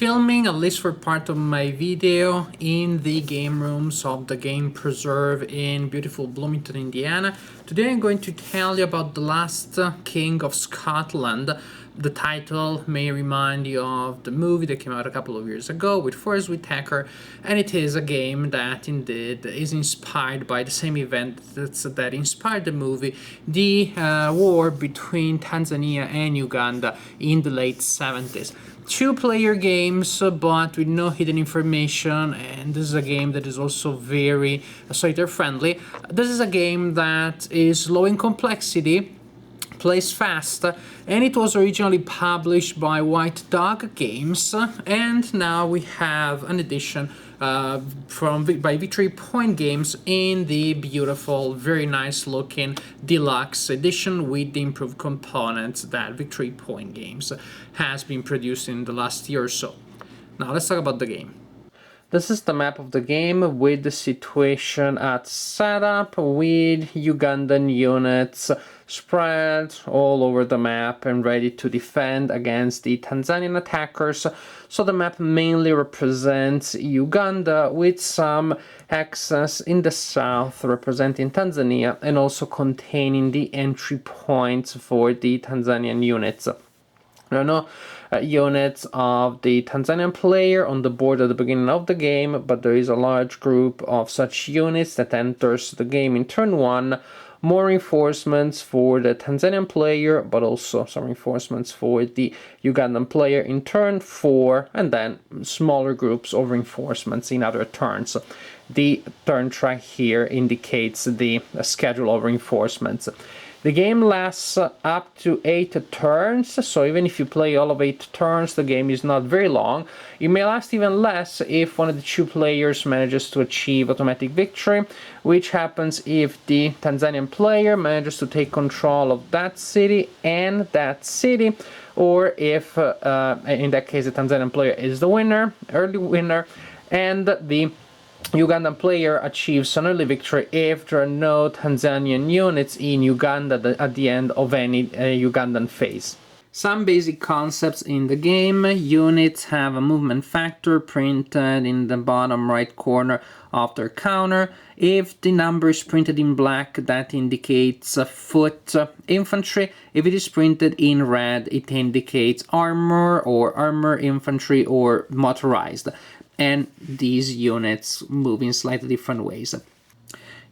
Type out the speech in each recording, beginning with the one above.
filming, at least for part of my video, in the game rooms of the Game Preserve in beautiful Bloomington, Indiana. Today I'm going to tell you about The Last King of Scotland. The title may remind you of the movie that came out a couple of years ago with Forrest Whitaker, and it is a game that indeed is inspired by the same event that inspired the movie, the war between Tanzania and Uganda in the late 70s. Two-player games, but with no hidden information, and this is a game that is also very solitaire-friendly. This is a game that is low in complexity, plays fast, and it was originally published by White Dog Games, and now we have an edition by Victory Point Games in the beautiful, very nice looking deluxe edition with the improved components that Victory Point Games has been producing in the last year or so. Now let's talk about the game. This is the map of the game with the situation at setup, with Ugandan units spread all over the map and ready to defend against the Tanzanian attackers. So the map mainly represents Uganda, with some access in the south representing Tanzania and also containing the entry points for the Tanzanian units. There are no units of the Tanzanian player on the board at the beginning of the game, but there is a large group of such units that enters the game in turn 1. More reinforcements for the Tanzanian player, but also some reinforcements for the Ugandan player in turn 4, and then smaller groups of reinforcements in other turns. The turn track here indicates the schedule of reinforcements. The game lasts up to 8 turns, so even if you play all of 8 turns, the game is not very long. It may last even less if one of the two players manages to achieve automatic victory, which happens if the Tanzanian player manages to take control of that city and that city, or if, in that case, the Tanzanian player is the winner, early winner, and the Ugandan player achieves an early victory if there are no Tanzanian units in Uganda at the end of any Ugandan phase. Some basic concepts in the game. Units have a movement factor printed in the bottom right corner of their counter. If the number is printed in black, that indicates foot infantry. If it is printed in red, it indicates armor or armor infantry or motorized. And these units move in slightly different ways.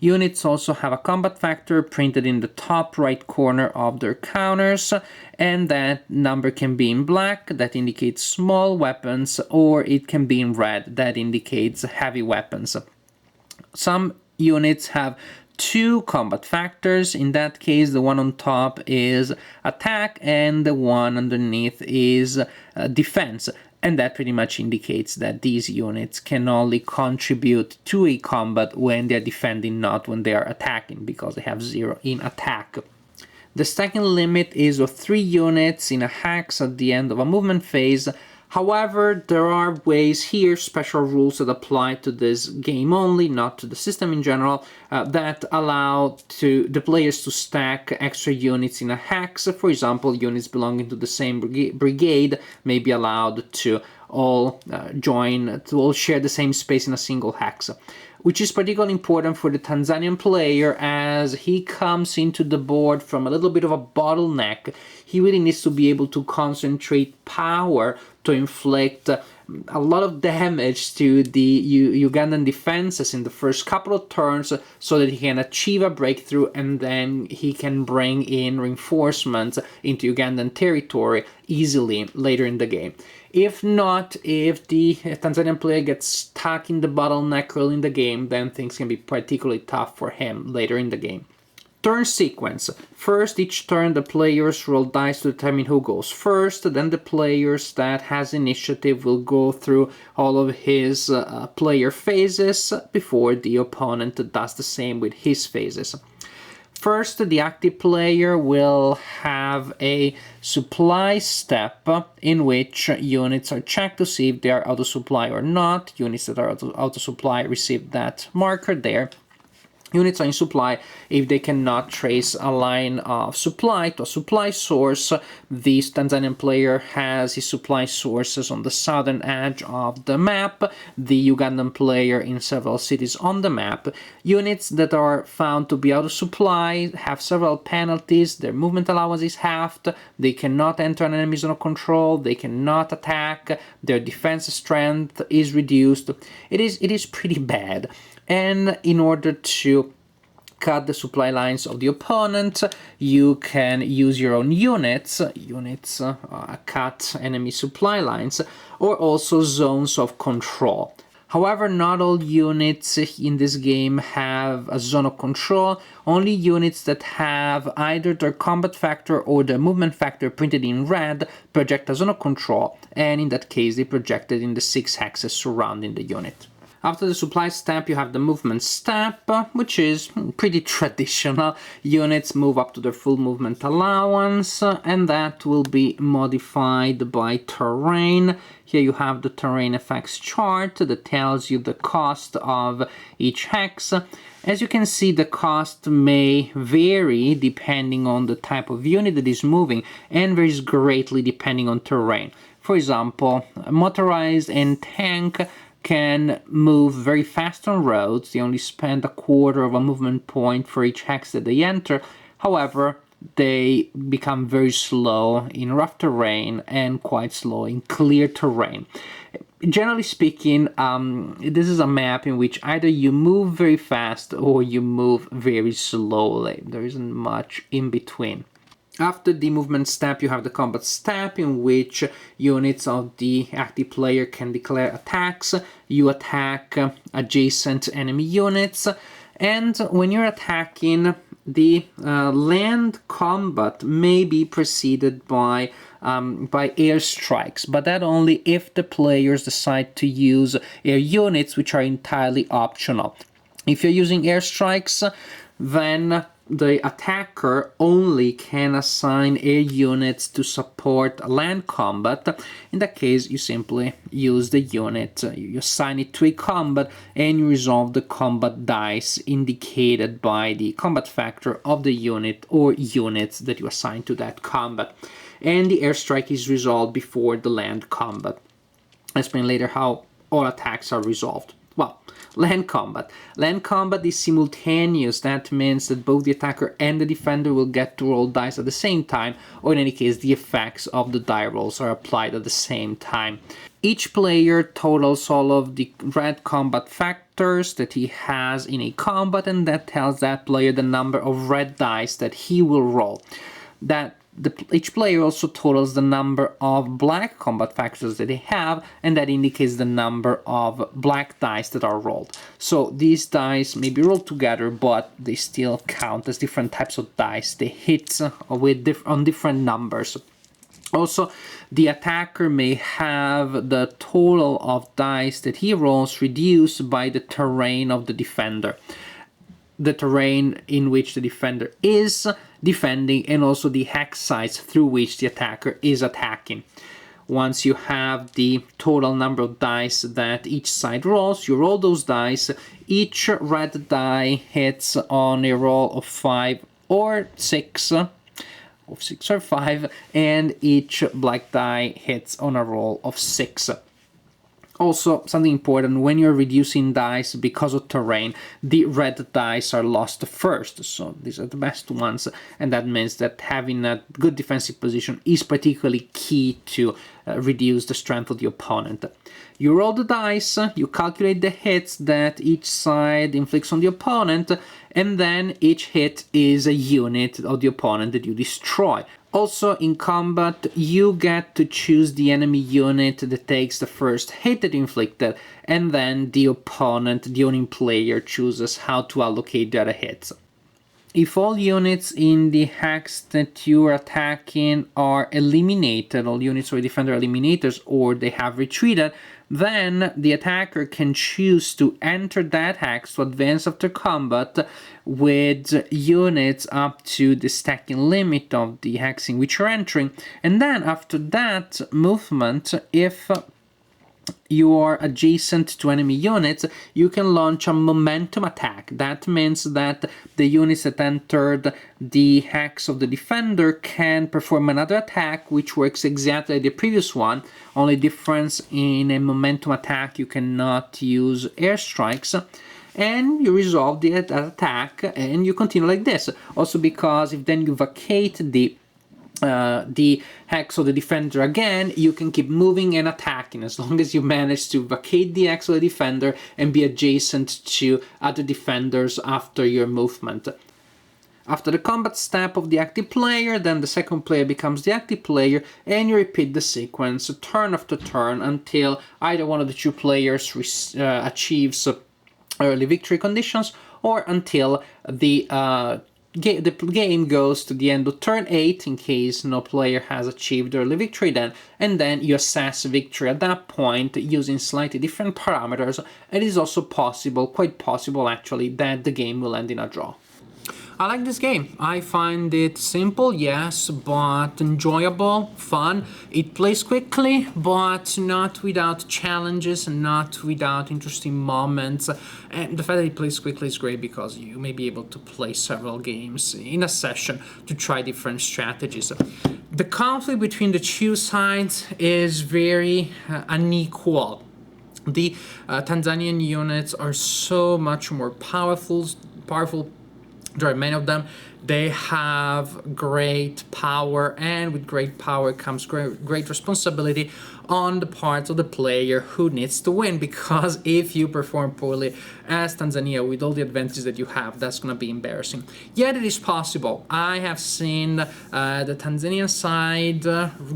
Units also have a combat factor printed in the top right corner of their counters, and that number can be in black, that indicates small weapons, or it can be in red, that indicates heavy weapons. Some units have 2 combat factors. In that case, the one on top is attack and the one underneath is defense. And that pretty much indicates that these units can only contribute to a combat when they're defending, not when they are attacking, because they have 0 in attack. The stacking limit is of 3 units in a hex at the end of a movement phase. However, there are ways here, special rules that apply to this game only, not to the system in general, that allow the players to stack extra units in a hex. For example, units belonging to the same brigade may be allowed to all share the same space in a single hex, which is particularly important for the Tanzanian player as he comes into the board from a little bit of a bottleneck. He really needs to be able to concentrate power to inflict a lot of damage to the Ugandan defenses in the first couple of turns so that he can achieve a breakthrough, and then he can bring in reinforcements into Ugandan territory easily later in the game. If not, if the Tanzanian player gets stuck in the bottleneck early in the game, then things can be particularly tough for him later in the game. Turn sequence. First, each turn the players roll dice to determine who goes first, then the players that has initiative will go through all of his player phases before the opponent does the same with his phases. First, the active player will have a supply step in which units are checked to see if they are out of supply or not. Units that are out of supply receive that marker there. Units are in supply if they cannot trace a line of supply to a supply source. The Tanzanian player has his supply sources on the southern edge of the map, the Ugandan player in several cities on the map. Units that are found to be out of supply have several penalties. Their movement allowance is halved, they cannot enter an enemy zone of control, they cannot attack, their defense strength is reduced. It is pretty bad. And in order to cut the supply lines of the opponent, you can use your own units, cut enemy supply lines, or also zones of control. However, not all units in this game have a zone of control. Only units that have either their combat factor or their movement factor printed in red project a zone of control, and in that case they projected in the 6 axes surrounding the unit. After the supply step, you have the movement step, which is pretty traditional. Units move up to their full movement allowance, and that will be modified by terrain. Here you have the terrain effects chart that tells you the cost of each hex. As you can see, the cost may vary depending on the type of unit that is moving, and varies greatly depending on terrain. For example, motorized and tank can move very fast on roads. They only spend a quarter of a movement point for each hex that they enter. However, they become very slow in rough terrain and quite slow in clear terrain. Generally speaking, this is a map in which either you move very fast or you move very slowly. There isn't much in between. After the movement step, you have the combat step, in which units of the active player can declare attacks. You attack adjacent enemy units, and when you're attacking, the land combat may be preceded by airstrikes, but that only if the players decide to use air units, which are entirely optional. If you're using airstrikes, then the attacker only can assign air units to support land combat. In that case, you simply use the unit, you assign it to a combat, and you resolve the combat dice indicated by the combat factor of the unit or units that you assign to that combat. And the airstrike is resolved before the land combat. I'll explain later how all attacks are resolved. Well, land combat. Land combat is simultaneous. That means that both the attacker and the defender will get to roll dice at the same time, or in any case, the effects of the die rolls are applied at the same time. Each player totals all of the red combat factors that he has in a combat, and that tells that player the number of red dice that he will roll. Each player also totals the number of black combat factors that they have, and that indicates the number of black dice that are rolled. So these dice may be rolled together, but they still count as different types of dice. They hit on different numbers. Also, the attacker may have the total of dice that he rolls reduced by the terrain of the defender. The terrain in which the defender is defending, and also the hex size through which the attacker is attacking. Once you have the total number of dice that each side rolls, you roll those dice. Each red die hits on a roll of 5 or 6, of 6 or 5, and each black die hits on a roll of 6. Also, something important, when you're reducing dice because of terrain, the red dice are lost first, so these are the best ones, and that means that having a good defensive position is particularly key to reduce the strength of the opponent. You roll the dice, you calculate the hits that each side inflicts on the opponent, and then each hit is a unit of the opponent that you destroy. Also, in combat, you get to choose the enemy unit that takes the first hit that you inflicted, and then the opponent, the owning player, chooses how to allocate the other hits. If all units in the hex that you are attacking are eliminated, all units of a defender are eliminators, or they have retreated, then the attacker can choose to enter that hex to advance after combat with units up to the stacking limit of the hex in which you're entering. And then after that movement, if you are adjacent to enemy units, you can launch a momentum attack. That means that the units that entered the hex of the defender can perform another attack which works exactly like the previous one. Only difference, in a momentum attack you cannot use airstrikes. And you resolve the attack and you continue like this. Also because if then you vacate the hex of the defender again, you can keep moving and attacking as long as you manage to vacate the hex of the defender and be adjacent to other defenders after your movement. After the combat step of the active player, then the second player becomes the active player, and you repeat the sequence turn after turn until either one of the two players achieves early victory conditions, or until the game goes to the end of turn 8 in case no player has achieved early victory then, and then you assess victory at that point using slightly different parameters. It is also possible, quite possible actually, that the game will end in a draw. I like this game. I find it simple, yes, but enjoyable, fun. It plays quickly, but not without challenges and not without interesting moments. And the fact that it plays quickly is great because you may be able to play several games in a session to try different strategies. The conflict between the two sides is very unequal. The Tanzanian units are so much more powerful. There are many of them. They have great power, and with great power comes great responsibility on the part of the player who needs to win, because if you perform poorly as Tanzania with all the advantages that you have, that's going to be embarrassing. Yet it is possible. I have seen the Tanzanian side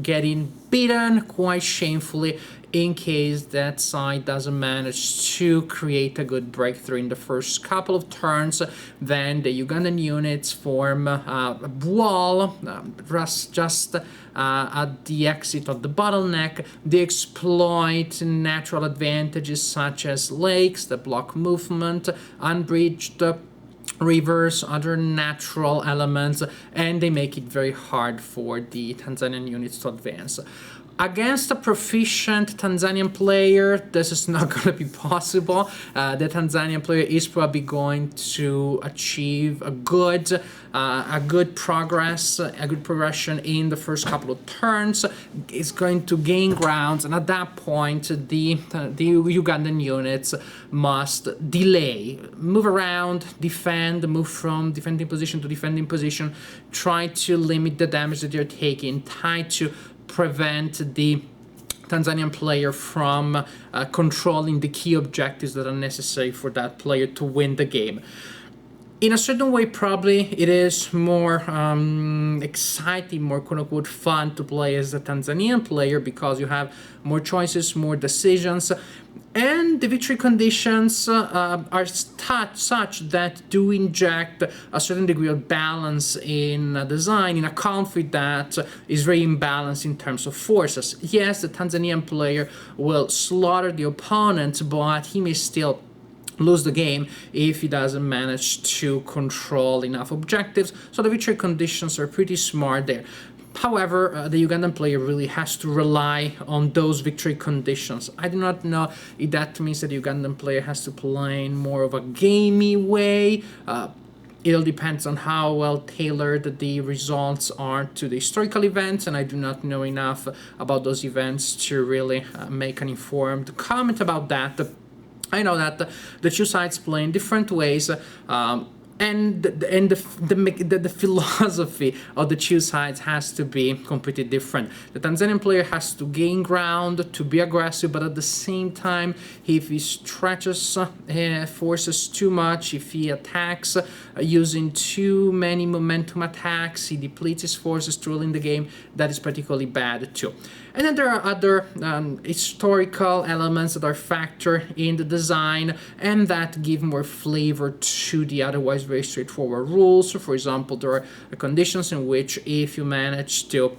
getting beaten quite shamefully in case that side doesn't manage to create a good breakthrough in the first couple of turns. Then the Ugandan units form a wall just at the exit of the bottleneck. They exploit natural advantages such as lakes that block movement, unbridged rivers, other natural elements, and they make it very hard for the Tanzanian units to advance. Against a proficient Tanzanian player, this is not going to be possible. The Tanzanian player is probably going to achieve a good progression in the first couple of turns. It's going to gain grounds, and at that point, the Ugandan units must delay, move around, defend, move from defending position to defending position, try to limit the damage that you're taking, try to prevent the Tanzanian player from controlling the key objectives that are necessary for that player to win the game. In a certain way, probably it is more exciting, more quote-unquote fun to play as a Tanzanian player because you have more choices, more decisions, and the victory conditions are such that do inject a certain degree of balance in design in a conflict that is very imbalanced in terms of forces. Yes, the Tanzanian player will slaughter the opponent, but he may still lose the game if he doesn't manage to control enough objectives. So the victory conditions are pretty smart there. However, the Ugandan player really has to rely on those victory conditions. I do not know if that means that the Ugandan player has to play in more of a gamey way. It all depends on how well tailored the results are to the historical events, and I do not know enough about those events to really make an informed comment about that. I know that the two sides play in different ways, and the philosophy of the two sides has to be completely different. The Tanzanian player has to gain ground, to be aggressive, but at the same time, if he stretches forces too much, if he attacks using too many momentum attacks, he depletes his forces too early in the game, that is particularly bad too. And then there are other historical elements that are factored in the design and that give more flavor to the otherwise very straightforward rules. So for example, there are conditions in which if you manage to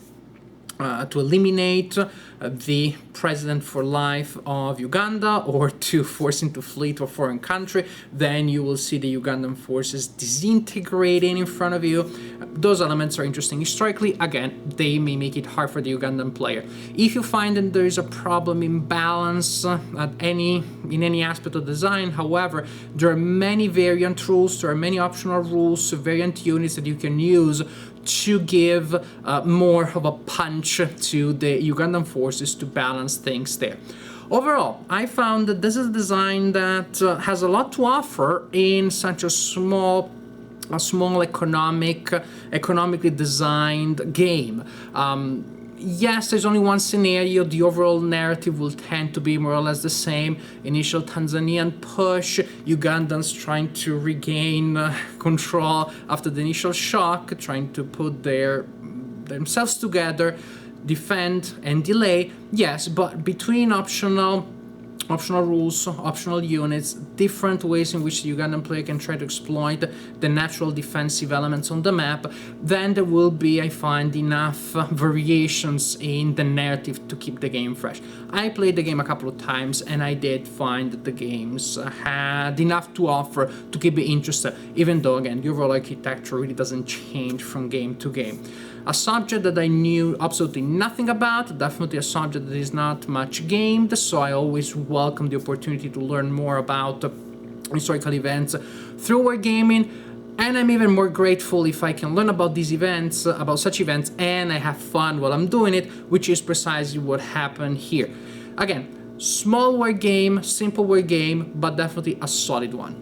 to eliminate the president for life of Uganda, or to force him to flee to a foreign country, then you will see the Ugandan forces disintegrating in front of you. Those elements are interesting historically. Again, they may make it hard for the Ugandan player. If you find that there is a problem in balance in any aspect of design, however, there are many variant rules, there are many optional rules, variant units that you can use to give more of a punch to the Ugandan forces to balance things there. Overall, I found that this is a design that has a lot to offer in such a small economically designed game. Yes, there's only one scenario. The overall narrative will tend to be more or less the same. Initial Tanzanian push, Ugandans trying to regain control after the initial shock, trying to put themselves together, defend and delay. Yes, but between optional rules, optional units, different ways in which the Ugandan player can try to exploit the natural defensive elements on the map, then there will be, I find, enough variations in the narrative to keep the game fresh. I played the game a couple of times and I did find that the games had enough to offer to keep me interested, even though, again, the overall architecture really doesn't change from game to game. A subject that I knew absolutely nothing about, definitely a subject that is not much gamed, so I always welcome the opportunity to learn more about historical events through wargaming, and I'm even more grateful if I can learn about these events, about such events, and I have fun while I'm doing it, which is precisely what happened here. Again, small wargame, simple wargame, but definitely a solid one.